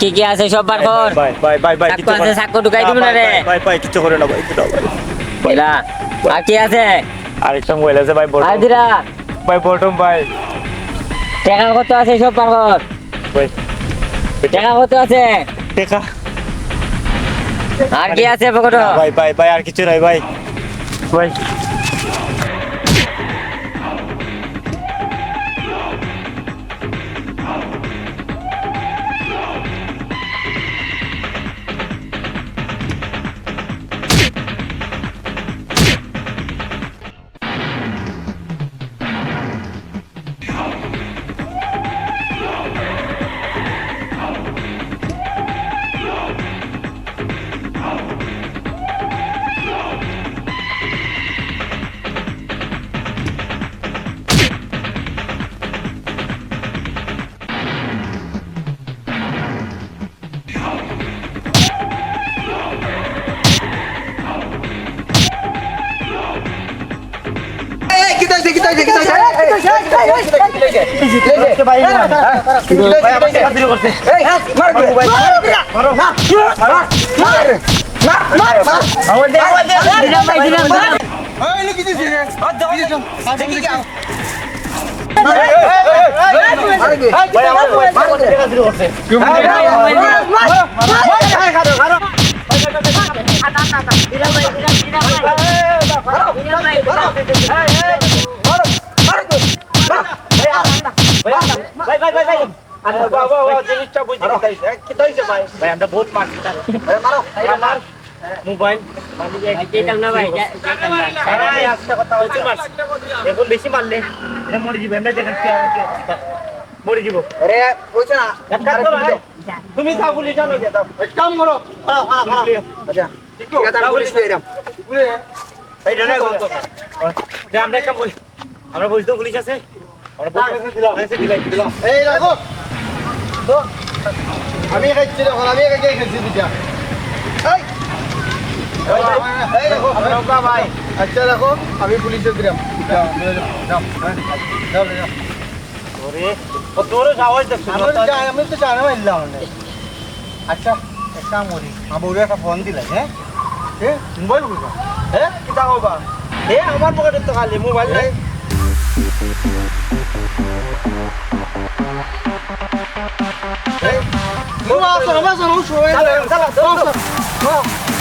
কি কি আছে সব বার কর ভাই চাকু আছে চাকু ঢুকাই দিব না রে ভাই কিছু করে না ভাই একটু দাও ভাই এলা আর কি আছে আরেকটা মোবাইল আছে ভাই আর দিরা ভাই বটম ভাই টাকা কত আছে সব বার কর ভাই টাকা কত আছে টাকা আর কি আছে পকেটে ভাই আর কিছু নাই ভাই ভাই মোবাইল এখন বেশি মারলে মরে যাবে মরে যাব তুমি পুলিশ জানো কাম করো আমরা কাম করি আমরা বুঝতে পুলিশ আছে আমি ভাই আচ্ছা দেখো আমি পুলিশের দিলাম আমি তো জানা মারলাম আচ্ছা এক কাম করি আমার একটা ফোন দিলাই হ্যাঁ মোবাইল বুঝবা হ্যাঁ কিতা হবা আমার পকেটে তো খালি মোবাইল নাই Hey,